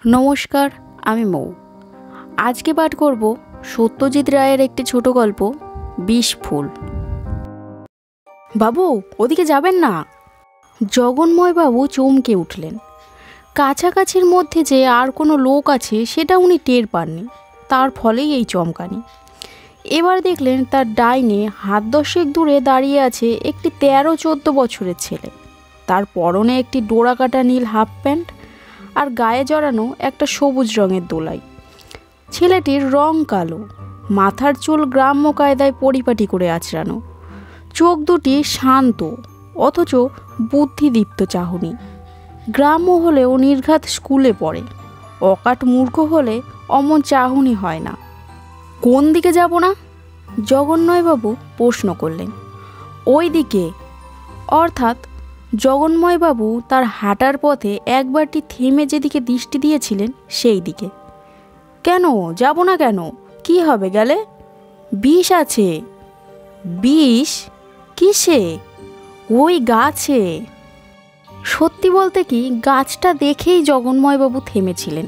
নমস্কার, আমি মৌ। আজকে পাঠ করব সত্যজিৎ রায়ের একটি ছোট গল্প বিষ ফুল। বাবু, ওদিকে যাবেন না। জগন্ময় বাবু চমকে উঠলেন। কাছাকাছির মধ্যে যে আর কোনো লোক আছে সেটা উনি টের পাননি, তার ফলেই এই চমকানি। এবার দেখলেন তার ডাইনে হাত দশেক দূরে দাঁড়িয়ে আছে একটি 13-14 বছরের ছেলে। তার পরনে একটি ডোরাকাটা নীল হাফ প্যান্ট আর গায়ে জড়ানো একটা সবুজ রঙের দোলাই। ছেলেটির রং কালো, মাথার চুল গ্রাম্য কায়দায় পরিপাটি করে আঁচড়ানো, চোখ দুটি শান্ত অথচ বুদ্ধিদীপ্ত চাহনি। গ্রাম্য হলেও নির্ঘাত স্কুলে পড়ে, অকাট মূর্খ হলে অমন চাহনি হয় না। কোন দিকে যাব না? জগন্ময়বাবু প্রশ্ন করলেন। ওই দিকে, অর্থাৎ জগন্ময়বাবু তার হাঁটার পথে একবারটি থেমে যেদিকে দৃষ্টি দিয়েছিলেন সেই দিকে। কেন যাব না কেন? কি হবে গেলে? বিষ আছে। বিষ? কিসে? ওই গাছে। সত্যি বলতে কি, গাছটা দেখেই জগন্ময়বাবু থেমেছিলেন।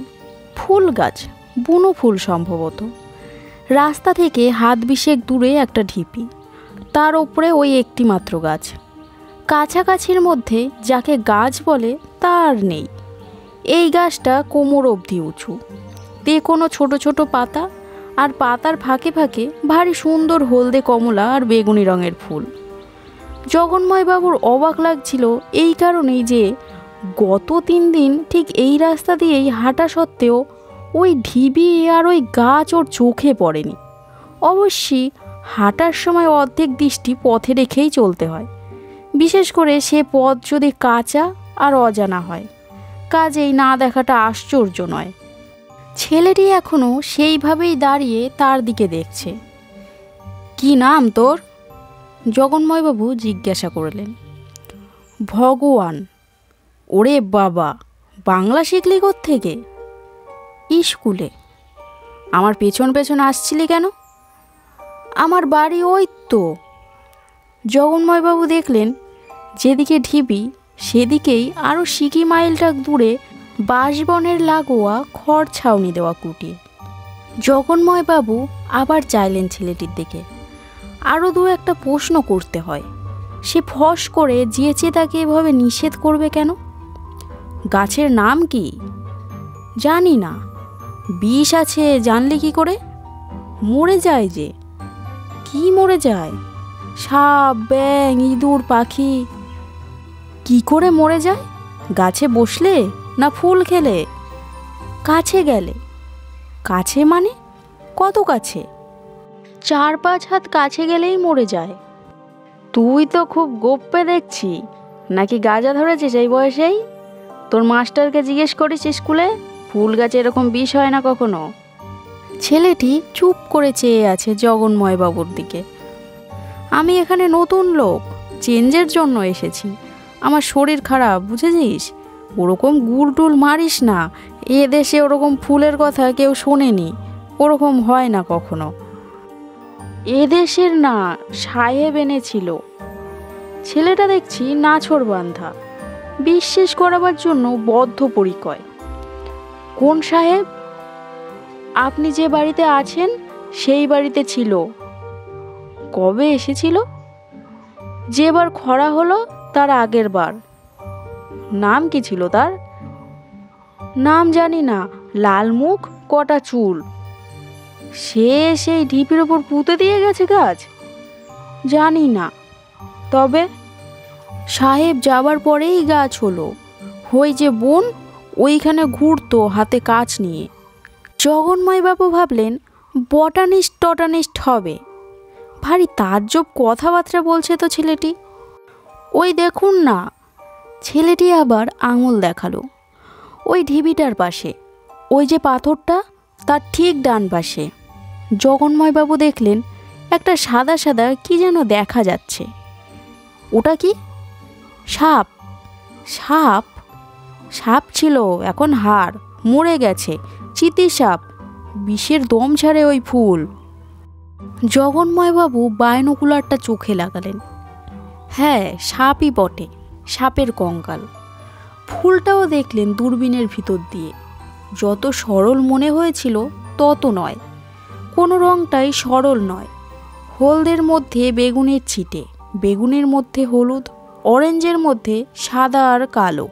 ফুল গাছ, বুনো ফুল সম্ভবত। রাস্তা থেকে হাত বিশেক দূরে একটা ঢিপি, তার ওপরে ওই একটি মাত্র গাছ। কাছাকাছির মধ্যে যাকে গাছ বলে তার নেই। এই গাছটা কোমর অবধি উঁচু, কোনো ছোট ছোট পাতা, আর পাতার ফাঁকে ফাঁকে ভারী সুন্দর হলদে কমলা আর বেগুনি রঙের ফুল। জগন্ময়বাবুর অবাক লাগছিল এই কারণেই যে গত 3 দিন ঠিক এই রাস্তা দিয়েই হাঁটা সত্ত্বেও ওই ঢিবি আর ওই গাছ ওর চোখে পড়েনি। অবশ্যই হাঁটার সময় অর্ধেক দৃষ্টি পথে রেখেই চলতে হয়, বিশেষ করে সে পথ যদি কাঁচা আর অজানা হয়। কাজেই না দেখাটা আশ্চর্য নয়। ছেলেটি এখনও সেইভাবেই দাঁড়িয়ে তার দিকে দেখছে। কি নাম তোর? জগন্ময়বাবু জিজ্ঞাসা করলেন। ভগবান। ওরে বাবা, বাংলা শিখলি কোত্থেকে? স্কুলে। আমার পেছন পেছন আসছিলি কেন? আমার বাড়ি ওই তো। জগন্ময়বাবু দেখলেন যেদিকে ঢিবি সেদিকেই আরও সিকি মাইলটা দূরে বাঁশবনের লাগোয়া খড় ছাউনি দেওয়া কুটি। জগন্ময়বাবু আবার চাইলেন ছেলেটির দিকে। আরও 2-একটা প্রশ্ন করতে হয়। সে ফস করে যেচে তাকে এভাবে নিষেধ করবে কেন? গাছের নাম কি? জানি না। বিষ আছে জানলে কি করে? মরে যায় যে। কি মরে যায়? সাপ, ব্যাঙ, ইঁদুর, পাখি। কি করে মরে যায়? গাছে বসলে না ফুল খেলে? কাছে গেলে। কাছে মানে? কত কাছে? 4-5 হাত কাছে গেলেই মরে যায়। তুই তো খুব গোপ্পে দেখছি। নাকি গাঁজা ধরেছিস এই বয়সেই? তোর মাস্টারকে জিজ্ঞেস করিস স্কুলে? ফুল গাছে এরকম বিষ হয় না কখনো। ছেলেটি চুপ করে চেয়ে আছে জগন্ময়বাবুর দিকে। আমি এখানে নতুন লোক, চেঞ্জের জন্য এসেছি। আমার শরীর খারাপ, বুঝেছিস? ওরকম গুলটুল মারিস না। এ দেশে ওরকম ফুলের কথা কেউ শোনেনি, ওরকম হয় না কখনো। এদেশের না, সাহেব এনেছিল। ছেলেটা দেখছি নাছোড়বান্ধা, বিশ্বাস করাবার জন্য বদ্ধপরিকর। কোন সাহেব? আপনি যে বাড়িতে আছেন সেই বাড়িতে ছিল। কবে এসেছিল? যেবার খরা হলো তার আগের বার। নাম কি ছিল তার? নাম জানি না, লাল মুখ, কটা চুল। সে সেই ঢিপির ওপর পুঁতে দিয়ে গেছে গাছ? জানি না। তবে সাহেব যাবার পরেই গাছ হলো। ওই যে বোন, ওইখানে ঘুরতো হাতে কাজ নিয়ে। জগন্ময়বাবু ভাবলেন বটানিস্ট হবে। ভারী তাজ্জব কথাবার্তা বলছে তো ছেলেটি। ওই দেখুন না। ছেলেটি আবার আঙুল দেখালো। ওই ঢিবিটার পাশে, ওই যে পাথরটা, তার ঠিক ডান পাশে। জগন্ময়বাবু দেখলেন একটা সাদা সাদা কি যেন দেখা যাচ্ছে। ওটা কি? সাপ। সাপ? সাপ ছিল, এখন হাড়, মরে গেছে। চিতি সাপ, বিষের দম ছাড়ে ওই ফুল। জগন্ময়বাবু বাইনোকুলারটা চোখে লাগালেন। হ্যাঁ, সাপই বটে, সাপের কঙ্কাল। ফুলটাও দেখলেন দূরবীনের ভিতর দিয়ে। যত সরল মনে হয়েছিল তত নয়, কোনো রঙটাই সরল নয়। হলদের মধ্যে বেগুনের ছিটে, বেগুনের মধ্যে হলুদ, অরেঞ্জের মধ্যে সাদা আর কালো।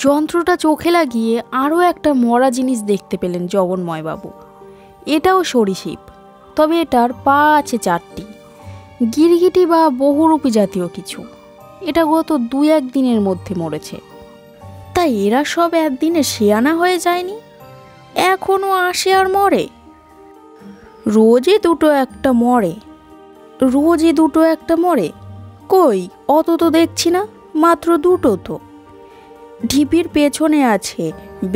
যন্ত্রটা চোখে লাগিয়ে আরও একটা মরা জিনিস দেখতে পেলেন জগন্ময়বাবু। এটাও সরীসৃপ, তবে এটার পা আছে 4টি, গিরগিটি বা বহুরূপী জাতীয় কিছু। এটা গত 2-1 দিনের মধ্যে মরেছে। তাই এরা সব একদিনে শেয়ানা হয়ে যায়নি, এখনো আসে আর মরে। রোজই দুটো একটা মরে, রোজই দুটো একটা মরে। কই, অত তো দেখছি না, মাত্র 2টো তো। ঢিপির পেছনে আছে,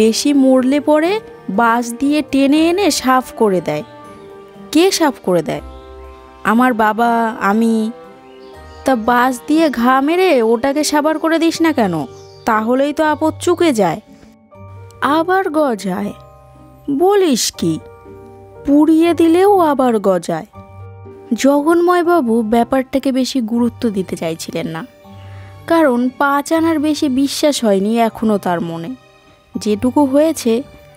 বেশি মরলে পরে বাঁশ দিয়ে টেনে এনে সাফ করে দেয়। কে সাফ করে দেয়? আমার বাবা, আমি। তা বাঁশ দিয়ে ঘা মেরে ওটাকে সাবার করে দিস না কেন? তাহলেই তো আপদ চুকে যায়। আবার গজায়? বলিস কি? পুড়িয়ে দিলেও আবার গজায়। জগন্ময়বাবু ব্যাপারটাকে বেশি গুরুত্ব দিতে চাইছিলেন না, কারণ 5 আনার বেশি বিশ্বাস হয়নি এখনও তার মনে। যেটুকু হয়েছে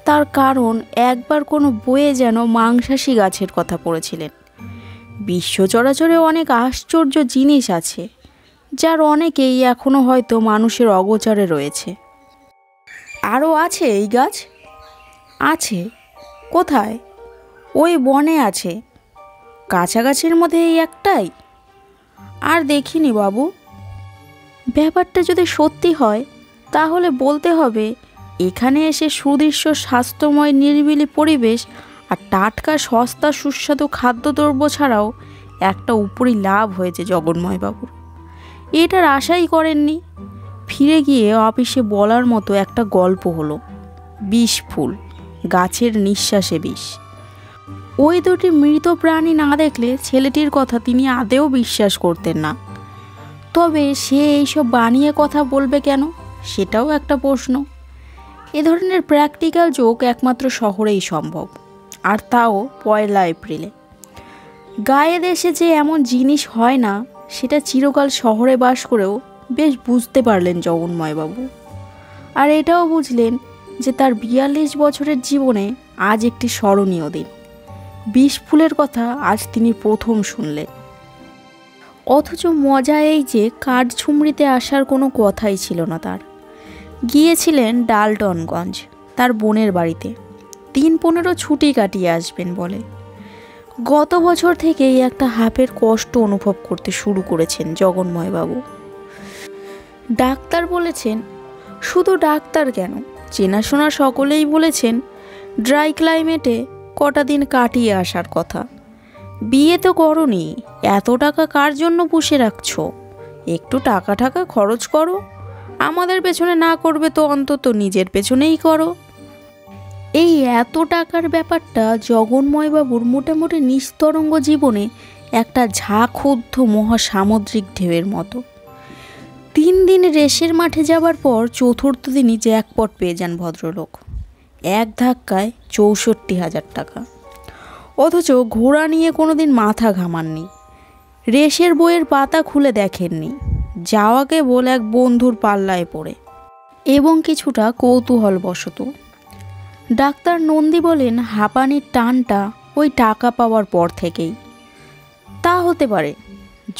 তার কারণ একবার কোনো বইয়ে যেন মাংসাশী গাছের কথা পড়েছিলেন। বিশ্ব চরাচরে অনেক আশ্চর্য জিনিস আছে, যার অনেকেই এখনও হয়তো মানুষের অগোচরে রয়েছে। আরও আছে এই গাছ? আছে। কোথায়? ওই বনে আছে, কাছাকাছির মধ্যে এই একটাই। আর দেখিনি বাবু। ব্যাপারটা যদি সত্যি হয় তাহলে বলতে হবে এখানে এসে সুদৃশ্য স্বাস্থ্যময় নিরিবিলি পরিবেশ আর টাটকা সস্তা সুস্বাদু খাদ্যদ্রব্য ছাড়াও একটা উপরি লাভ হয়েছে জগন্ময়বাবুর। এটার আশাই করেননি। ফিরে গিয়ে অফিসে বলার মতো একটা গল্প হলো। বিষ ফুল, গাছের নিঃশ্বাসে বিষ। ওই দুটি মৃত প্রাণী না দেখলে ছেলেটির কথা তিনি আদেও বিশ্বাস করতেন না। তবে সে এইসব বানিয়ে কথা বলবে কেন, সেটাও একটা প্রশ্ন। এ ধরনের প্র্যাকটিক্যাল জোক একমাত্র শহরেই সম্ভব, আর তাও 1 এপ্রিলে। গায়ে দেশে যে এমন জিনিস হয় না, সেটা চিরকাল শহরে বাস করেও বেশ বুঝতে পারলেন জগন্ময়বাবু। আর এটাও বুঝলেন যে তার 42 বছরের জীবনে আজ একটি স্মরণীয় দিন। বিষ ফুলের কথা আজ তিনি প্রথম শুনলেন। অথচ মজা এই যে কাঠঝুমরিতে আসার কোনো কথাই ছিল না তার। গিয়েছিলেন ডালটনগঞ্জ তার বোনের বাড়িতে, 3-15 ছুটি কাটিয়ে আসবেন বলে। গত বছর থেকেই একটা হাঁপের কষ্ট অনুভব করতে শুরু করেছেন জগন্ময়বাবু। ডাক্তার বলেছেন, শুধু ডাক্তার কেন, চেনাশোনা সকলেই বলেছেন ড্রাই ক্লাইমেটে কটা দিন কাটিয়ে আসার কথা। বিয়ে তো করনি, এত টাকা কার জন্য পুষে রাখছো? একটু টাকা খরচ করো, আমাদের পেছনে না করবে তো অন্তত নিজের পেছনেই করো। এই এত টাকার ব্যাপারটা জগন্ময়বাবুর মোটামুটি নিস্তরঙ্গ জীবনে একটা ঝাঁকুদ্ধ মহাসামুদ্রিক ঢেউয়ের মতো। 3 দিন রেসের মাঠে যাবার পর 4র্থ দিনই জ্যাকপট পেয়ে যান ভদ্রলোক, এক ধাক্কায় 64,000 টাকা। অথচ ঘোড়া নিয়ে কোনোদিন মাথা ঘামাননি, রেসের বইয়ের পাতা খুলে দেখেননি, যাওয়া কেবল এক বন্ধুর পাল্লায় পড়ে এবং কিছুটা কৌতূহলবশত। ডাক্তার নন্দী বলেন হাঁপানির টানটা ওই টাকা পাওয়ার পর থেকেই। তা হতে পারে।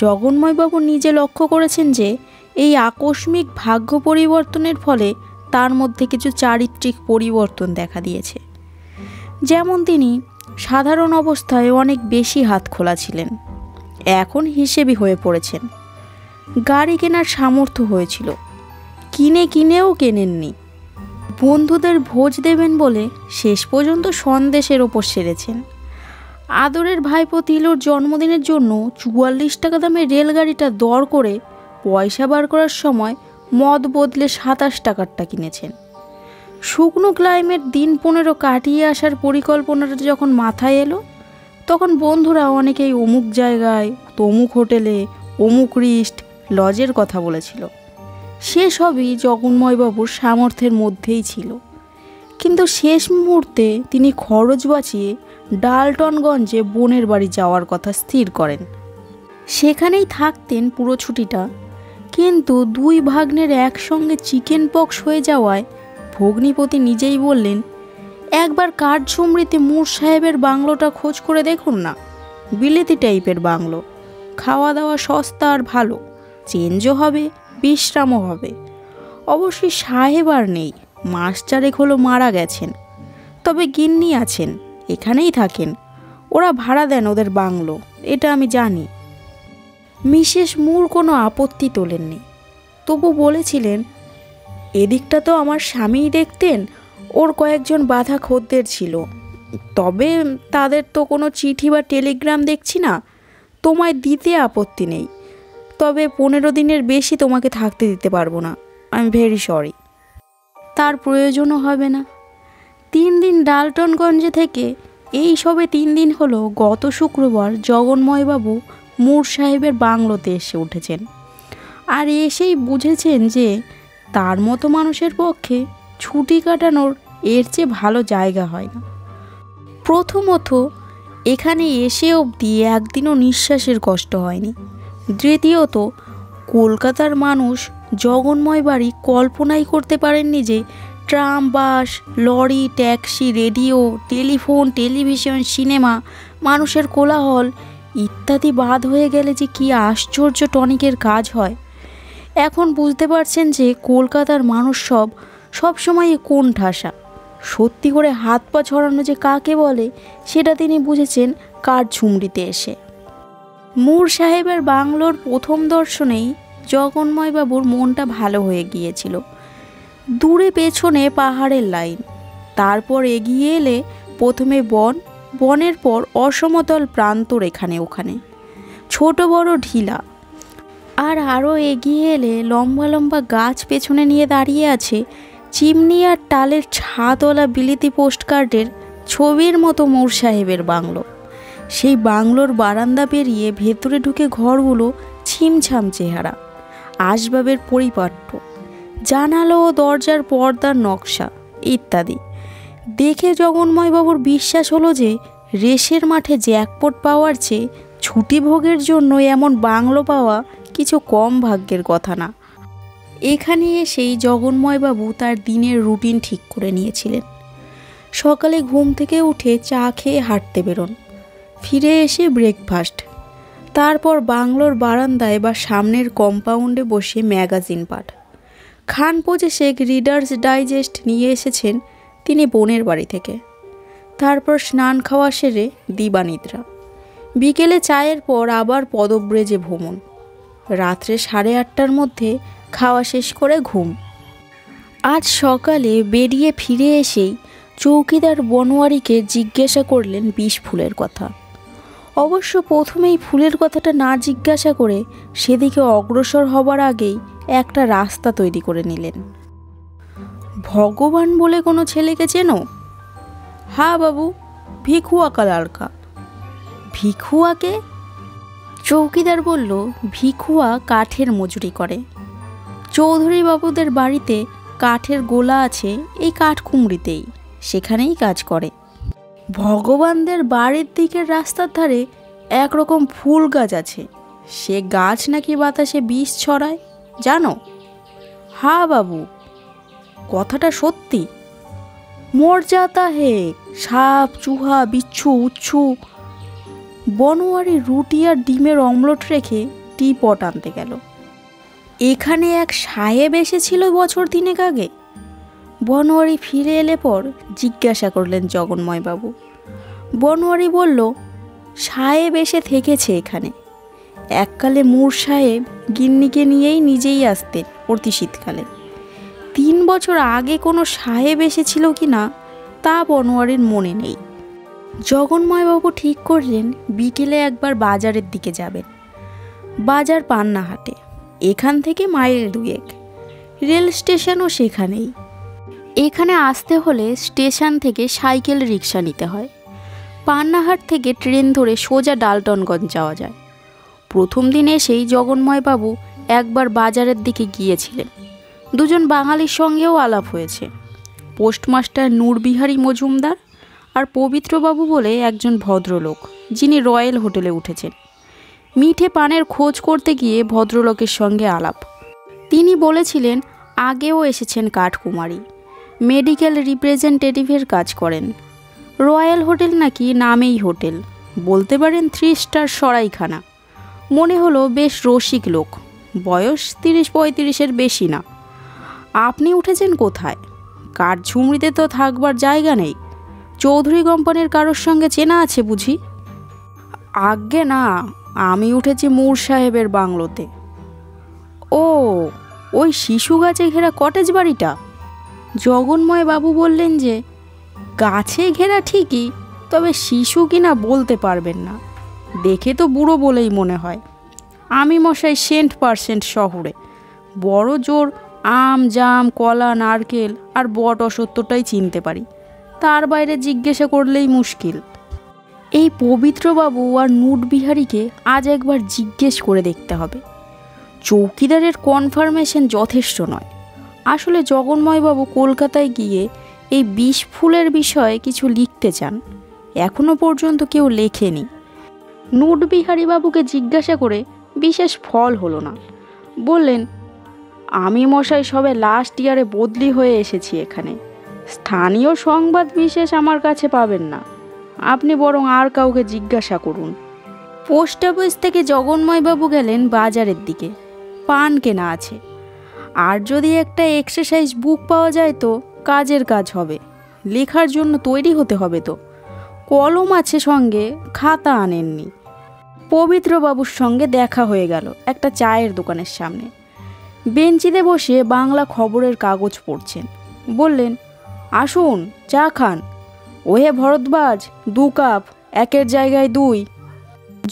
জগন্ময়বাবু নিজে লক্ষ্য করেছেন যে এই আকস্মিক ভাগ্য পরিবর্তনের ফলে তার মধ্যে কিছু চারিত্রিক পরিবর্তন দেখা দিয়েছে। যেমন তিনি সাধারণ অবস্থায় অনেক বেশি হাত খোলা ছিলেন, এখন হিসেবি হয়ে পড়েছেন। গাড়ি কেনার সামর্থ্য হয়েছিল, কিনেও কেনেননি। বন্ধুদের ভোজ দেবেন বলে শেষ পর্যন্ত সন্দেশের ওপর সেরেছেন। আদরের ভাইপো তিলুর জন্মদিনের জন্য 44 টাকা দামের রেলগাড়িটা দর করে পয়সা বার করার সময় মদ বদলে 27 টাকারটা কিনেছেন। শুকনো ক্লাইমেট দিন 15 কাটিয়ে আসার পরিকল্পনাটা যখন মাথায় এলো, তখন বন্ধুরা অনেকেই অমুক জায়গায়, তমুক হোটেলে, অমুক রিস্ট লজের কথা বলেছিল। সেসবই জগন্ময়বাবুর সামর্থ্যের মধ্যেই ছিল, কিন্তু শেষ মুহূর্তে তিনি খরচ বাঁচিয়ে ডালটনগঞ্জে বোনের বাড়ি যাওয়ার কথা স্থির করেন। সেখানেই থাকতেন পুরো ছুটিটা, কিন্তু 2 ভাগ্নের একসঙ্গে চিকেন পক্স হয়ে যাওয়ায় ভগ্নিপতি নিজেই বললেন একবার কাঠঝুমরিতে মুর সাহেবের বাংলোটা খোঁজ করে দেখুন না, বিলেতি টাইপের বাংলো, খাওয়া দাওয়া সস্তা আর ভালো, চেঞ্জও হবে, বিশ্রামও হবে। অবশ্যই সাহেব আর নেই, মাস চারেক হলো মারা গেছেন, তবে গিন্নি আছেন, এখানেই থাকেন, ওরা ভাড়া দেন ওদের বাংলো, এটা আমি জানি। মিসেস মুর কোনো আপত্তি তোলেননি, তবু বলেছিলেন, এদিকটা তো আমার স্বামীই দেখতেন, ওর কয়েকজন বাঁধা খদ্দের ছিল, তবে তাদের তো কোনো চিঠি বা টেলিগ্রাম দেখছি না। তোমায় দিতে আপত্তি নেই, তবে 15 দিনের বেশি তোমাকে থাকতে দিতে পারবো না, আই এম ভেরি সরি। তার প্রয়োজনও হবে না। 3 দিন ডালটনগঞ্জে থেকে এই সবে 3 দিন হলো গত শুক্রবার জগন্ময়বাবু মুর সাহেবের বাংলোতে এসে উঠেছেন, আর এসেই বুঝেছেন যে তার মতো মানুষের পক্ষে ছুটি কাটানোর এর চেয়ে ভালো জায়গা হয় না। প্রথমত, এখানে এসে অবধি একদিনও নিঃশ্বাসের কষ্ট হয়নি। দ্বিতীয়ত, কলকাতার মানুষ জগন্ময় বাড়ি কল্পনাই করতে পারেননি যে tram, bus, lorry, taxi, radio, telephone, television, cinema, মানুষের কোলাহল ইত্যাদি বাদ হয়ে গেলে যে কী আশ্চর্য টনিকের কাজ হয়। এখন বুঝতে পারছেন যে কলকাতার মানুষ সবসময় কোন ঠাসা। সত্যি করে হাত পা ছড়ানো যে কাকে বলে সেটা তিনি বুঝেছেন কাঠঝুমরিতে এসে। মুর সাহেবের বাংলোর প্রথম দর্শনেই জগন্ময়বাবুর মনটা ভালো হয়ে গিয়েছিল। দূরে পেছনে পাহাড়ের লাইন, তারপর এগিয়ে এলে প্রথমে বন, বনের পর অসমতল প্রান্তর, এখানে ওখানে ছোট বড় ঢিলা, আর আরও এগিয়ে এলে লম্বা লম্বা গাছ পেছনে নিয়ে দাঁড়িয়ে আছে চিমনি আর টালের ছাদওয়ালা বিলিতি পোস্টকার্ডের ছবির মতো মুর সাহেবের বাংলো। সেই বাংলোর বারান্দা পেরিয়ে ভেতরে ঢুকে ঘরগুলো ছিমছাম চেহারা, আসবাবের পরিপাট্য, জানালা ও দরজার পর্দার নকশা ইত্যাদি দেখে জগন্ময়বাবুর বিশ্বাস হলো যে রেসের মাঠে জ্যাকপট পাওয়ার চেয়ে ছুটি ভোগের জন্য এমন বাংলো পাওয়া কিছু কম ভাগ্যের কথা না। এখানে এসেই জগন্ময়বাবু তার দিনের রুটিন ঠিক করে নিয়েছিলেন। সকালে ঘুম থেকে উঠে চা খেয়ে হাঁটতে বেরোন, ফিরে এসে ব্রেকফাস্ট, তারপর বাংলোর বারান্দায় বা সামনের কম্পাউন্ডে বসে ম্যাগাজিন পাঠ। খান পোজে শেখ রিডার্স ডাইজেস্ট নিয়ে এসেছেন তিনি বোনের বাড়ি থেকে। তারপর স্নান খাওয়া সেরে দিবানিদ্রা, বিকেলে চায়ের পর আবার পদব্রেজে ভ্রমণ, রাত্রে 8:30টার মধ্যে খাওয়া শেষ করে ঘুম। আজ সকালে বেরিয়ে ফিরে এসেই চৌকিদার বনোয়ারিকে জিজ্ঞাসা করলেন 20 ফুলের কথা। অবশ্য প্রথমেই ফুলের কথাটা না জিজ্ঞাসা করে সেদিকে অগ্রসর হবার আগেই একটা রাস্তা তৈরি করে নিলেন। ভগবান বলে কোনো ছেলেকে চেনো? হ্যাঁ বাবু, ভিখুয়া কা লড়কা। ভিখুয়াকে? চৌকিদার বলল, ভিখুয়া কাঠের মজুরি করে। চৌধুরী বাবুদের বাড়িতে কাঠের গোলা আছে এই কাঠকুমরিতেই, সেখানেই কাজ করে। ভগবানদের বাড়ির দিকের রাস্তার ধারে একরকম ফুল গাছ আছে, সে গাছ নাকি বাতাসে বিষ ছড়ায়, জানো? হ্যাঁ বাবু, কথাটা সত্যি? মর যাতা হে, সাপ, চুহা, বিচ্ছু, উচ্ছু। বনোয়ারি রুটি আর ডিমের অমলেট রেখে টি পট আনতে গেল। এখানে এক সাহেব এসেছিল বছর 3 আগে। বনোয়ারি ফিরে এলে পর জিজ্ঞাসা করলেন জগন্ময়বাবু। বনোয়ারি বলল, সাহেব এসে থেকেছে এখানে। এককালে মুর সাহেব গিন্নিকে নিয়েই নিজেই আসতেন প্রতি শীতকালে। 3 বছর আগে কোনো সাহেব এসেছিল কি না তা বনোয়ারির মনে নেই। জগন্ময়বাবু ঠিক করলেন বিকেলে একবার বাজারের দিকে যাবেন। বাজার পান্নাহাটে, এখান থেকে মাইল 2 রেল স্টেশনও সেখানেই। এখানে আসতে হলে স্টেশন থেকে সাইকেল রিক্সা নিতে হয়। পান্নাহাট থেকে ট্রেন ধরে সোজা ডালটনগঞ্জ যাওয়া যায়। প্রথম দিন এসেই জগন্ময়বাবু একবার বাজারের দিকে গিয়েছিলেন। দুজন বাঙালির সঙ্গেও আলাপ হয়েছে, পোস্টমাস্টার নূরবিহারী মজুমদার আর পবিত্রবাবু বলে একজন ভদ্রলোক, যিনি রয়্যাল হোটেলে উঠেছেন। মিঠে পানের খোঁজ করতে গিয়ে ভদ্রলোকের সঙ্গে আলাপ। তিনি বলেছিলেন আগেও এসেছেন কাঠকুমারী, মেডিকেল রিপ্রেজেন্টেটিভের কাজ করেন। রয়্যাল হোটেল নাকি নামেই হোটেল, বলতে পারেন 3 স্টার সরাইখানা। মনে হলো বেশ রসিক লোক, বয়স 30-35-এর বেশি না। আপনি উঠেছেন কোথায়? কাঠঝুমড়িতে তো থাকবার জায়গা নেই। চৌধুরী কোম্পানির কারোর সঙ্গে চেনা আছে বুঝি? আজ্ঞে না, আমি উঠেছি মূর সাহেবের বাংলোতে। ও, ওই শিশু গাছে ঘেরা কটেজ বাড়িটা? জগন্ময় বাবু বললেন যে গাছে ঘেরা ঠিকই, তবে শিশু কিনা বলতে পারবেন না, দেখে তো বুড়ো বলেই মনে হয়। আমি মশাই 100% শহরে, বড় জোর আম জাম কলা নারকেল আর বট অসত্যটাই চিনতে পারি, তার বাইরে জিজ্ঞাসা করলেই মুশকিল। এই পবিত্রবাবু আর নুটবিহারীকে আজ একবার জিজ্ঞেস করে দেখতে হবে। চৌকিদারের কনফার্মেশন যথেষ্ট নয়। আসলে জগন্ময়বাবু কলকাতায় গিয়ে এই বিষ ফুলের বিষয়ে কিছু লিখতে চান, এখনো পর্যন্ত কেউ লেখেনি। নুটবিহারীবাবুকে জিজ্ঞাসা করে বিশেষ ফল হলো না। বললেন, আমি মশাই সবে লাস্ট ইয়ারে বদলি হয়ে এসেছি এখানে, স্থানীয় সংবাদ বিশেষ আমার কাছে পাবেন না। আপনি বরং আর কাউকে জিজ্ঞাসা করুন। পোস্ট অফিস থেকে জগন্ময়বাবু গেলেন বাজারের দিকে, পান কেনা আছে। আর যদি একটা এক্সারসাইজ বুক পাওয়া যায় তো কাজের কাজ হবে, লেখার জন্য তৈরি হতে হবে তো। কলম আছে সঙ্গে, খাতা আনেননি। পবিত্রবাবুর সঙ্গে দেখা হয়ে গেল একটা চায়ের দোকানের সামনে। বেঞ্চিতে বসে বাংলা খবরের কাগজ পড়ছেন। বললেন, আসুন চা খান। ওহে ভরদ্বাজ, 2 কাপ, 1-এর জায়গায় 2।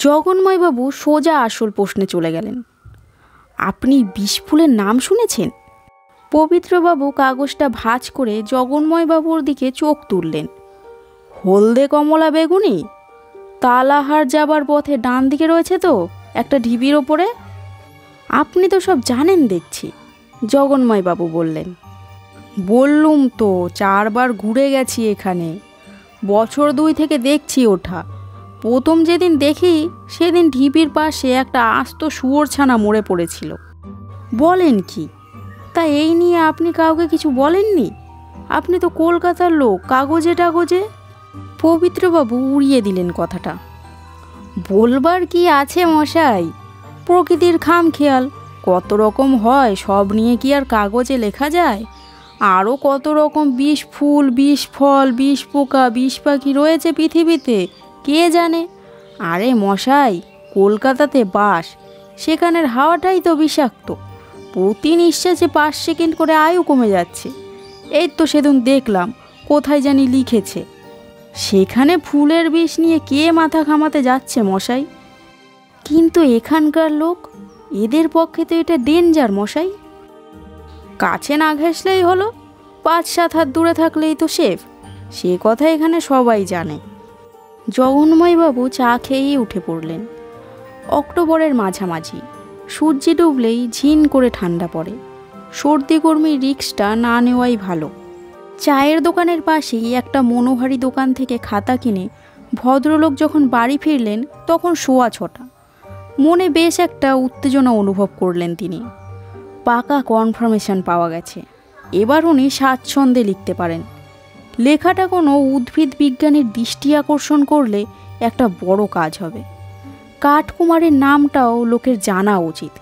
জগন্ময়বাবু সোজা আসল প্রশ্নে চলে গেলেন। আপনি বিষ ফুলের নাম শুনেছেন? পবিত্রবাবু কাগজটা ভাঁজ করে জগন্ময়বাবুর দিকে চোখ তুললেন। হলদে কমলা বেগুনি, তালাহার যাবার পথে ডান দিকে রয়েছে তো একটা ঢিবির ওপরে। আপনি তো সব জানেন দেখছি, জগন্ময়বাবু বললেন। বললুম তো 4 বার ঘুরে গেছি এখানে, বছর 2 থেকে দেখছি ওঠা। প্রথম যেদিন দেখি সেদিন ঢিবির পাশে একটা আস্ত শুয়োরছানা মরে পড়েছিল। বলেন কি? তা এই নিয়ে আপনি কাউকে কিছু বলেননি? আপনি তো কলকাতার লোক, কাগজে টাগজে। পবিত্রবাবু উড়িয়ে দিলেন কথাটা। বলবার কি আছে মশাই, প্রকৃতির খামখেয়াল কত রকম হয়, সব নিয়ে কি আর কাগজে লেখা যায়? আরও কত রকম বিষ ফুল, বিষ ফল, বিষ পোকা, বিষ পাখি রয়েছে পৃথিবীতে, কে জানে। আরে মশাই, কলকাতাতে বাস, সেখানের হাওয়াটাই তো বিষাক্ত। প্রতি নিঃশ্বাসে 5 সেকেন্ড করে আয়ু কমে যাচ্ছে। এই তো সেদিন দেখলাম কোথায় জানি লিখেছে, সেখানে ফুলের বিষ নিয়ে কে মাথা ঘামাতে যাচ্ছে মশাই। কিন্তু এখানকার লোক, এদের পক্ষে তো এটা ডেঞ্জার মশাই। কাছে না ঘেঁষলেই হলো, 5-7 হাত দূরে থাকলেই তো সেফ, সে কথা এখানে সবাই জানে। জগন্ময়বাবু চা খেয়েই উঠে পড়লেন। অক্টোবরের মাঝামাঝি, সূর্য ডুবলেই ঝিন করে ঠান্ডা পড়ে। সর্দিকর্মীর রিস্কটা না নেওয়াই ভালো। চায়ের দোকানের পাশেই একটা মনোহারি দোকান থেকে খাতা কিনে ভদ্রলোক যখন বাড়ি ফিরলেন তখন 6:15। মনে বেশ একটা উত্তেজনা অনুভব করলেন তিনি। পাকা কনফার্মেশন পাওয়া গেছে, এবার উনি স্বাচ্ছন্দ্যে লিখতে পারেন। লেখাটা কোনো উদ্ভিদ বিজ্ঞানীর দৃষ্টি আকর্ষণ করলে একটা বড় কাজ হবে। কাঠকুমারের নামটাও লোকের জানা উচিত।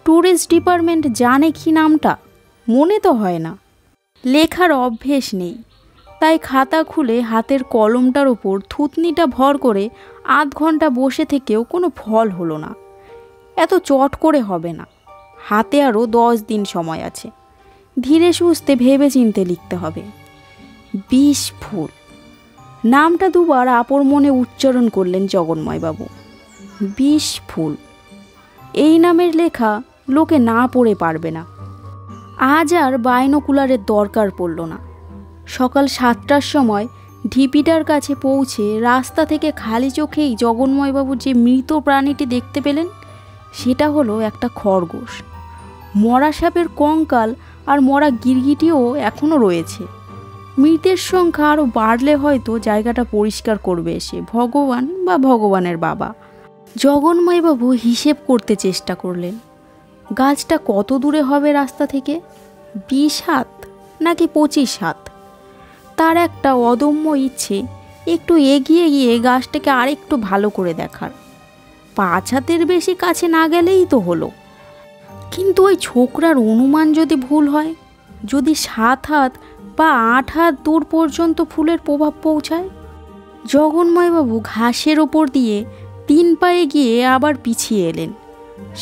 ট্যুরিস্ট ডিপার্টমেন্ট জানে কি নামটা? মনে তো হয় না। লেখার অভ্যেস নেই, তাই খাতা খুলে হাতের কলমটার ওপর থুতনিটা ভর করে আধ ঘন্টা বসে থেকেও কোনো ফল হলো না। এত চট করে হবে না, হাতে আরও 10 দিন সময় আছে। ধীরে সুস্থে ভেবে চিনতে লিখতে হবে। বিষ ফুল নামটা 2 বার আপর মনে উচ্চারণ করলেন জগন্ময়বাবু। বিষ ফুল, এই নামের লেখা লোকে না পড়ে পারবে না। আজ আর বাইনোকুলারের দরকার পড়ল না। সকাল 7টার সময় ঢিপিটার কাছে পৌঁছে রাস্তা থেকে খালি চোখেই জগন্ময়বাবু যে মৃত প্রাণীটি দেখতে পেলেন সেটা হলো একটা খরগোশ। মরা সাপের কঙ্কাল আর মরা গিরগিটিও এখনও রয়েছে। মৃতের সংখ্যা আরও বাড়লে হয়তো জায়গাটা পরিষ্কার করবে এসে ভগবান বা ভগবানের বাবা। জগন্ময়বাবু হিসেব করতে চেষ্টা করলেন, গাছটা কত দূরে হবে রাস্তা থেকে? 20 হাত, নাকি 25 হাত। তার একটা অদম্য ইচ্ছে একটু এগিয়ে গিয়ে গাছটাকে আরেকটু ভালো করে দেখার। 5 হাতের বেশি কাছে না গেলেই তো হলো। কিন্তু ওই ছোকরার অনুমান যদি ভুল হয়, যদি 7 হাত বা 8 হাত দূর পর্যন্ত ফুলের প্রভাব পৌঁছায়। জগন্ময়বাবু ঘাসের ওপর দিয়ে 3 পায়ে গিয়ে আবার পিছিয়ে এলেন।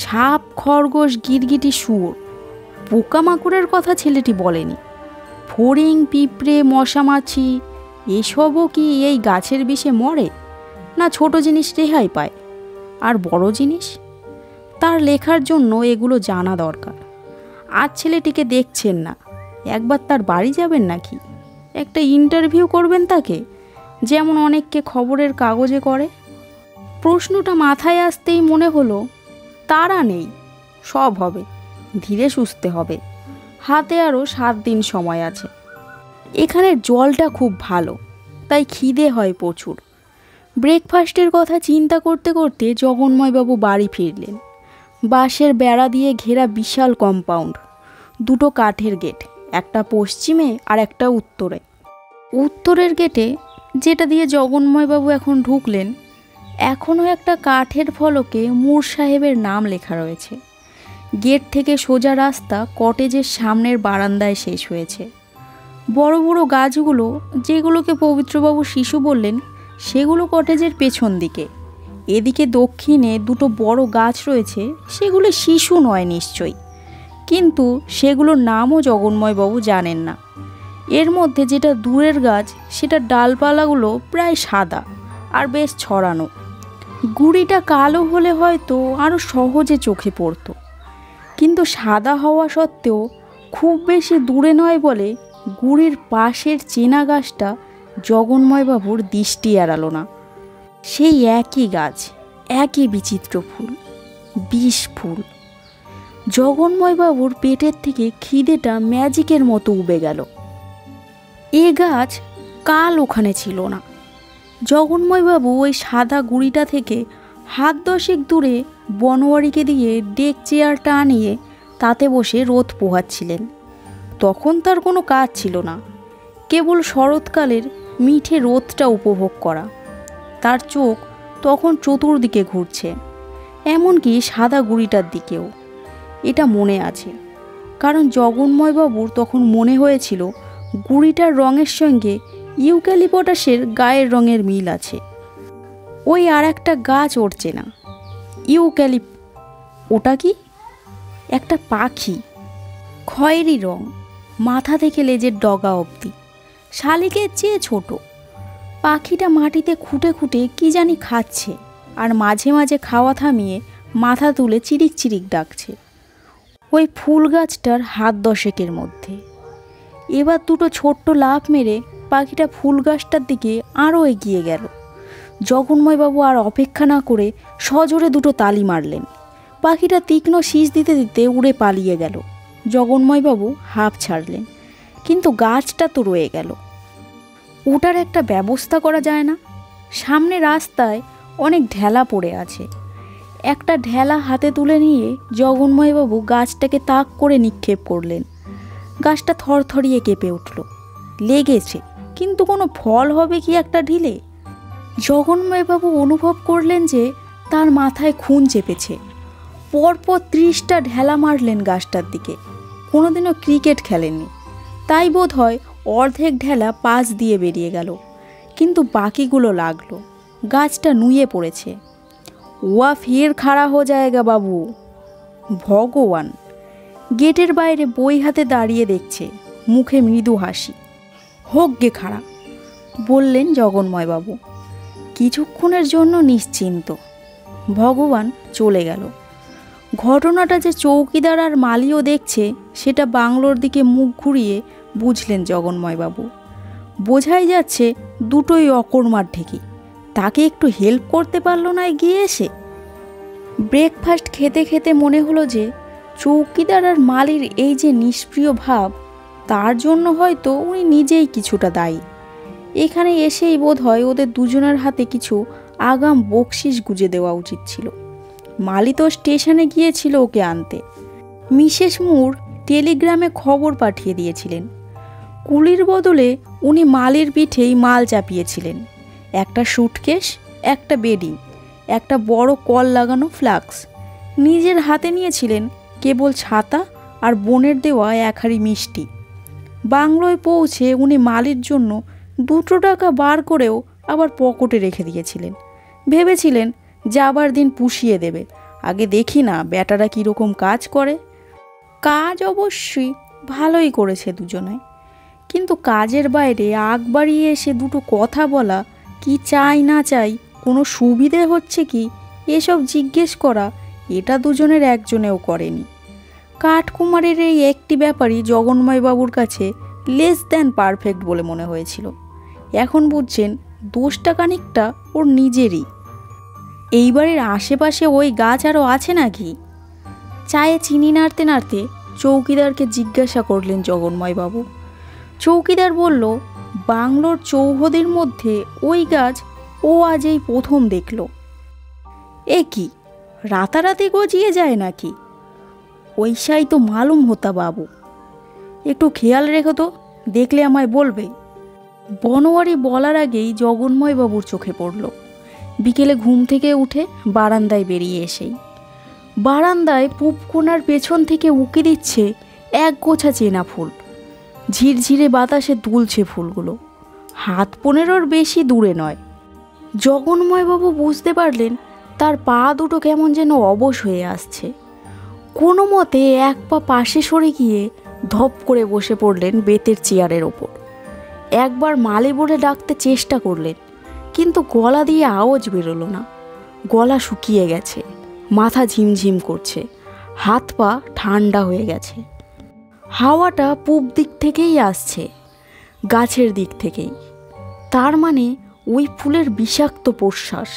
সাপ, খরগোশ, গিরগিটি, শুয়োর, পোকামাকড়ের কথা ছেলেটি বলেনি। ফড়িং, পিঁপড়ে, মশামাছি এসবও কি এই গাছের বিষে মরে, না ছোট জিনিস রেহাই পায়? আর বড় জিনিস? তার লেখার জন্য এগুলো জানা দরকার। আজ ছেলেটিকে দেখছেন না, একবার তার বাড়ি যাবেন নাকি? একটা ইন্টারভিউ করবেন তাকে, যেমন অনেককে খবরের কাগজে করে। প্রশ্নটা মাথায় আসতেই মনে হলো তারা নেই, সব হবে, ধীরে সুস্থে হবে। হাতে আরও 7 দিন সময় আছে। এখানের জলটা খুব ভালো, তাই খিদে হয় প্রচুর। ব্রেকফাস্টের কথা চিন্তা করতে করতে জগন্ময়বাবু বাড়ি ফিরলেন। বাঁশের বেড়া দিয়ে ঘেরা বিশাল কম্পাউন্ড, 2টো কাঠের গেট, একটা পশ্চিমে আর একটা উত্তরে। উত্তরের গেটে, যেটা দিয়ে জগন্ময়বাবু এখন ঢুকলেন, এখনও একটা কাঠের ফলকে মূর সাহেবের নাম লেখা রয়েছে। গেট থেকে সোজা রাস্তা কটেজের সামনের বারান্দায় শেষ হয়েছে। বড় বড় গাছগুলো, যেগুলোকে পবিত্রবাবু শিশু বললেন, সেগুলো কটেজের পেছন দিকে। এদিকে দক্ষিণে 2টো বড় গাছ রয়েছে, সেগুলো শিশু নয় নিশ্চয়ই, কিন্তু সেগুলোর নামও জগন্ময়বাবু জানেন না। এর মধ্যে যেটা দূরের গাছ, সেটার ডালপালাগুলো প্রায় সাদা আর বেশ ছড়ানো। গুঁড়িটা কালো হলে হয়তো আরও সহজে চোখে পড়তো, কিন্তু সাদা হওয়া সত্ত্বেও খুব বেশি দূরে নয় বলে গুঁড়ির পাশের চেনা গাছটা জগন্ময়বাবুর দৃষ্টি এড়ালো না। সেই একই গাছ, একই বিচিত্র ফুল, 20 ফুল। জগন্ময়বাবুর পেটের থেকে খিদেটা ম্যাজিকের মতো উবে গেল। এ গাছ কাল ওখানে ছিল না। জগন্ময়বাবু ওই সাদা গুঁড়িটা থেকে হাত 10 দূরে বনোয়ারিকে দিয়ে ডেক চেয়ারটা আনিয়ে তাতে বসে রোদ পোহাচ্ছিলেন। তখন তার কোনো কাজ ছিল না, কেবল শরৎকালের মিঠে রোদটা উপভোগ করা। তার চোখ তখন চতুর্দিকে ঘুরছে, এমনকি সাদা গুঁড়িটার দিকেও। এটা মনে আছে, কারণ জগন্ময়বাবুর তখন মনে হয়েছিল গুঁড়িটার রঙের সঙ্গে ইউক্যালিপটাসের গায়ের রঙের মিল আছে। ওই আর একটা গাছ ওঠছে না, ইউক্যালিপ। ওটা কি? একটা পাখি, খয়েরি রং, মাথা থেকে লেজের ডগা অবধি, শালিকের চেয়ে ছোট। পাখিটা মাটিতে খুঁটে খুঁটে কি জানি খাচ্ছে, আর মাঝে মাঝে খাওয়া থামিয়ে মাথা তুলে চিরিক চিরিক ডাকছে। ওই ফুল গাছটার হাত 10 মধ্যে। এবার 2টো ছোট্ট লাফ মেরে পাখিটা ফুল গাছটার দিকে আরও এগিয়ে গেল। জগন্ময়বাবু আর অপেক্ষা না করে সজোরে 2টো তালি মারলেন। পাখিটা তীক্ষ্ণ শীষ দিতে দিতে উড়ে পালিয়ে গেল। জগন্ময়বাবু হাঁপ ছাড়লেন, কিন্তু গাছটা তো রয়ে গেল। ওটার একটা ব্যবস্থা করা যায় না? সামনে রাস্তায় অনেক ঢেলা পড়ে আছে। একটা ঢেলা হাতে তুলে নিয়ে জগন্ময়বাবু গাছটাকে তাক করে নিক্ষেপ করলেন। গাছটা থরথরিয়ে কেঁপে উঠল। লেগেছে, কিন্তু কোনো ফল হবে কি একটা ঢিলে? জগন্ময়বাবু অনুভব করলেন যে তার মাথায় খুন চেপেছে। পরপর 30টা ঢেলা মারলেন গাছটার দিকে। কোনোদিনও ক্রিকেট খেলেননি, তাই বোধ হয় অর্ধেক ঢেলা পাশ দিয়ে বেরিয়ে গেল, কিন্তু বাকিগুলো লাগলো। গাছটা নুয়ে পড়েছে। ওয়া ফির খাড়া হো জায়গা বাবু। ভগবান! গেটের বাইরে বই হাতে দাঁড়িয়ে দেখছে, মুখে মৃদু হাসি। হোক গে খাড়া, বললেন জগন্ময়বাবু। কিছুক্ষণের জন্য নিশ্চিন্ত। ভগবান চলে গেল। ঘটনাটা যে চৌকিদার আর মালিও দেখছে, সেটা বাংলোর দিকে মুখ ঘুরিয়ে বুঝলেন জগন্ময়বাবু। বোঝাই যাচ্ছে দুটোই অকর্মার ঢেকি। তাকে একটু হেল্প করতে পারল না এগিয়ে এসে? ব্রেকফাস্ট খেতে খেতে মনে হলো যে চৌকিদার আর মালির এই যে নিষ্প্রিয় ভাব, তার জন্য হয়তো উনি নিজেই কিছুটা দায়ী। এখানে এসেই বোধ হয় ওদের দুজনের হাতে কিছু আগাম বকশিস গুজে দেওয়া উচিত ছিল। মালি তো স্টেশনে গিয়েছিল ওকে আনতে। মিসেস মুর টেলিগ্রামে খবর পাঠিয়ে দিয়েছিলেন। কুলির বদলে উনি মালির পিঠেই মাল চাপিয়েছিলেন, একটা স্যুটকেস, একটা বেডি, একটা বড় কল লাগানো ফ্লাক্স। নিজের হাতে নিয়েছিলেন কেবল ছাতা আর বোনের দেওয়া এক হাঁড়ি মিষ্টি। বাংলোয় পৌঁছে উনি মালির জন্য 2 টাকা বার করেও আবার পকেটে রেখে দিয়েছিলেন। ভেবেছিলেন যাবার দিন পুষিয়ে দেবে, আগে দেখি না বেটারা কীরকম কাজ করে। কাজ অবশ্যই ভালোই করেছে দুজনে, কিন্তু কাজের বাইরে আগ বাড়িয়ে এসে 2 কথা বলা, কি চাই না চাই, কোনো সুবিধে হচ্ছে কি, এসব জিজ্ঞেস করা, এটা দুজনের একজনেও করেনি। কাঠকুমারের এই একটি ব্যাপারই জগন্ময়বাবুর কাছে লেস দ্যান পারফেক্ট বলে মনে হয়েছিল। এখন বুঝছেন দোষটা খানিকটা ওর নিজেরই। এইবারের আশেপাশে ওই গাছ আরও আছে নাকি? চায়ে চিনি নাড়তে নাড়তে চৌকিদারকে জিজ্ঞাসা করলেন জগন্ময়বাবু। চৌকিদার বলল, বাংলোর চৌহদির মধ্যে ওই গাছ ও আজ এই প্রথম দেখল। এ কি, রাতারাতি গজিয়ে যায় নাকি? ওইসাই তো মালুম হতা বাবু, একটু খেয়াল রেখো তো, দেখলে আমায় বলবে। বনোয়ারি বলার আগেই জগন্ময়বাবুর চোখে পড়ল। বিকেলে ঘুম থেকে উঠে বারান্দায় বেরিয়ে এসেই বারান্দায় পূব কোণার পেছন থেকে উকি দিচ্ছে এক গোছা চেনা ফুল। ঝিরঝিরে বাতাসে দুলছে ফুলগুলো, 15 বেশি দূরে নয়। জগন্ময়বাবু বুঝতে পারলেন তার পা দুটো কেমন যেন অবশ হয়ে আসছে। কোনো মতে এক পা পাশে সরে গিয়ে ধপ করে বসে পড়লেন বেতের চেয়ারের ওপর। একবার মালে বলে ডাকতে চেষ্টা করলেন, কিন্তু গলা দিয়ে আওয়াজ বেরোলো না। গলা শুকিয়ে গেছে, মাথা ঝিমঝিম করছে, হাত পা ঠান্ডা হয়ে গেছে। হাওয়াটা পূব দিক থেকেই আসছে, গাছের দিক থেকেই। তার মানে ওই ফুলের বিষাক্ত প্রশ্বাস।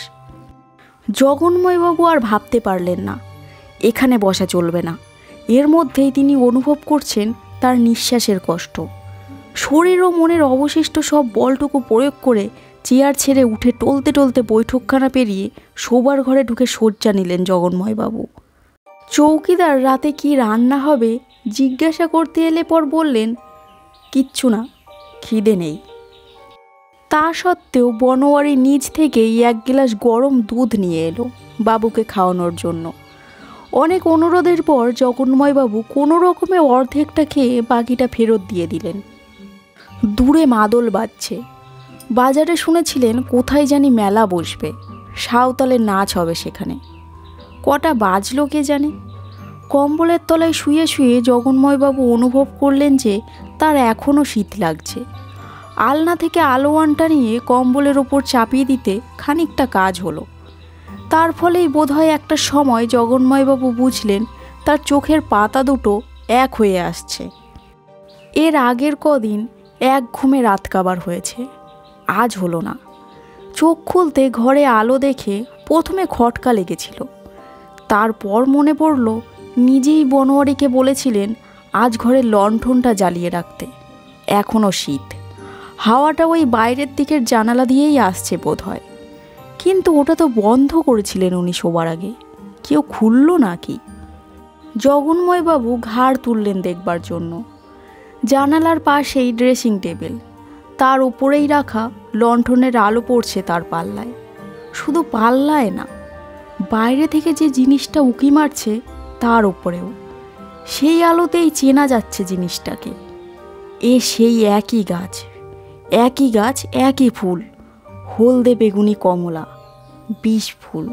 জগন্ময়বাবু আর ভাবতে পারলেন না এখানে বসা চলবে না। এর মধ্যেই তিনি অনুভব করছেন তার নিঃশ্বাসের কষ্ট। শরীর ও মনের অবশিষ্ট সব বলটুকু প্রয়োগ করে চেয়ার ছেড়ে উঠে টলতে টলতে বৈঠকখানা পেরিয়ে শোবার ঘরে ঢুকে শয্যা নিলেন জগন্ময়বাবু। চৌকিদার রাতে কি রান্না হবে জিজ্ঞাসা করতে এলে পর বললেন, কিচ্ছু না, খিদে নেই। তা সত্ত্বেও বনোয়ারি নিজ থেকেই 1 গ্লাস গরম দুধ নিয়ে এলো বাবুকে খাওয়ানোর জন্য। অনেক অনুরোধের পর জগন্ময়বাবু কোনো রকমে অর্ধেকটা খেয়ে বাকিটা ফেরত দিয়ে দিলেন। দূরে মাদল বাজছে। বাজারে শুনেছিলেন কোথায় জানি মেলা বসবে, সাঁওতালের নাচ হবে সেখানে। কটা বাজলো কে জানে। কম্বলের তলায় শুয়ে শুয়ে জগন্ময়বাবু অনুভব করলেন যে তার এখনও শীত লাগছে। আলনা থেকে আলোয়ানটা নিয়ে কম্বলের ওপর চাপিয়ে দিতে খানিকটা কাজ হলো। তার ফলেই বোধহয় একটা সময় জগন্ময়বাবু বুঝলেন তার চোখের পাতা দুটো এক হয়ে আসছে। এর আগের কদিন এক ঘুমে রাত কাবার হয়েছে, আজ হলো না। চোখ খুলতে ঘরে আলো দেখে প্রথমে খটকা লেগেছিল, তারপর মনে পড়ল নিজেই বনোয়ারিকে বলেছিলেন আজ ঘরের লণ্ঠনটা জ্বালিয়ে রাখতে। এখনও শীত, হাওয়াটা ওই বাইরের দিকের জানালা দিয়েই আসছে বোধ হয়, কিন্তু ওটা তো বন্ধ করেছিলেন উনি শোবার আগে। কেউ খুলল নাকি? জগন্ময়বাবু ঘাড় তুললেন দেখবার জন্য। জানালার পাশেই ড্রেসিং টেবিল, তার উপরেই রাখা লণ্ঠনের আলো পড়ছে তার পাল্লায়। শুধু পাল্লায় না, বাইরে থেকে যে জিনিসটা উকি মারছে তার ওপরেও। সেই আলোতেই চেনা যাচ্ছে জিনিসটাকে। এ সেই একই গাছ, একই গাছ, একই ফুল, হলদে বেগুনি কমলা, 20 ফুল।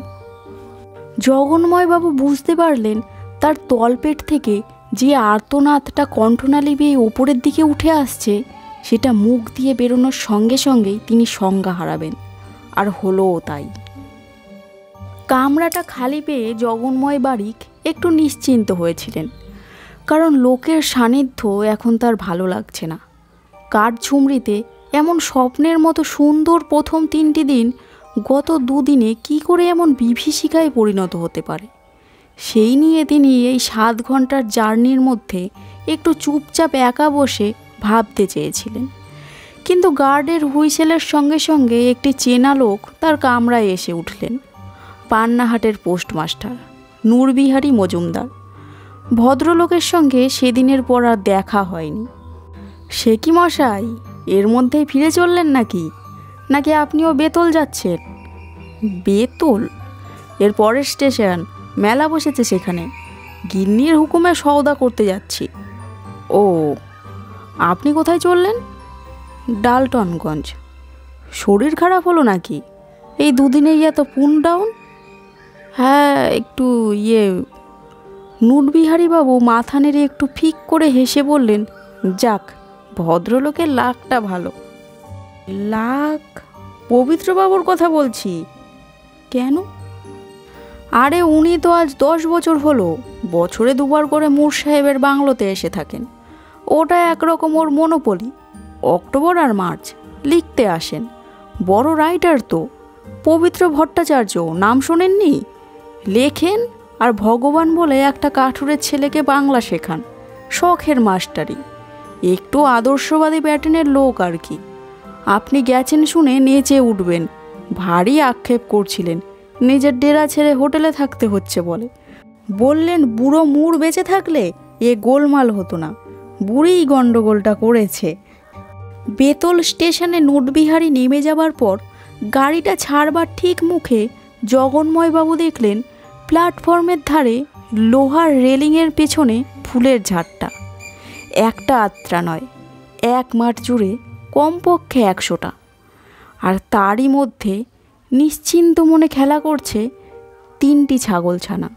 জগন্ময়বাবু বুঝতে পারলেন তার তলপেট থেকে যে আর্তনাদটা কণ্ঠনালী বেয়ে ওপরের দিকে উঠে আসছে সেটা মুখ দিয়ে বেরোনোর সঙ্গে সঙ্গেই তিনি সংজ্ঞা হারাবেন। আর হলোও তাই। কামরাটা খালি পেয়ে জগন্ময় বারিক একটু নিশ্চিন্ত হয়েছিলেন, কারণ লোকের সান্নিধ্য এখন তার ভালো লাগছে না। কাঠঝুমরিতে এমন স্বপ্নের মতো সুন্দর প্রথম 3টি দিন গত 2 দিনে কী করে এমন বিভীষিকায় পরিণত হতে পারে, সেই নিয়ে তিনি এই 7 ঘন্টার জার্নির মধ্যে একটু চুপচাপ একা বসে ভাবতে চেয়েছিলেন। কিন্তু গার্ডের হুইসেলের সঙ্গে সঙ্গে একটি চেনা লোক তার কামরায় এসে উঠলেন। পান্নাহাটের পোস্টমাস্টার নূরবিহারী মজুমদার। ভদ্রলোকের সঙ্গে সেদিনের পর আর দেখা হয়নি। সে কি মশাই, এর মধ্যেই ফিরে চললেন নাকি? নাকি আপনিও বেতল যাচ্ছেন? বেতল? এর পরের স্টেশন, মেলা বসেছে সেখানে। গিন্নির হুকুমে সওদা করতে যাচ্ছি। ও, আপনি কোথায় চললেন? ডালটনগঞ্জ। শরীর খারাপ হলো নাকি? এই দুদিনেই এত পুন ডাউন? হ্যাঁ, একটু নুটবিহারীবাবু মাথা নেড়ে একটু ফিক করে হেসে বললেন, যাক, ভদ্রলোকের লাকটা ভালো। লাক? পবিত্রবাবুর কথা বলছি। কেন? আরে উনি তো আজ 10 বছর হলো বছরে 2বার করে মুর সাহেবের বাংলোতে এসে থাকেন। ওটা একরকম ওর মনোপলি। অক্টোবর আর মার্চ লিখতে আসেন। বড় রাইটার তো। পবিত্র ভট্টাচার্য, নাম শোনেননি? লেখেন আর ভগবান বলে একটা কাঠুরের ছেলেকে বাংলা শেখান। শখের মাস্টারি। একটু আদর্শবাদী প্যাটার্নের লোক আর কি। আপনি গেছেন শুনে নেচে উঠবেন। ভারী আক্ষেপ করছিলেন, নিজের ডেরা ছেড়ে হোটেলে থাকতে হচ্ছে বলে। বললেন বুড়ো মুর বেঁচে থাকলে এ গোলমাল হতো না, বুড়িই গণ্ডগোলটা করেছে। বেতল স্টেশনে নুটবিহারী নেমে যাবার পর গাড়িটা ছাড়বার ঠিক মুখে জগন্ময়বাবু দেখলেন প্ল্যাটফর্মের ধারে লোহার রেলিংয়ের পেছনে ফুলের ঝাড়টা। একটা আত্রা নয়, 1 মাঠ জুড়ে কমপক্ষে 100টা। আর তারই মধ্যে নিশ্চিন্ত মনে খেলা করছে 3টি ছাগলছানা।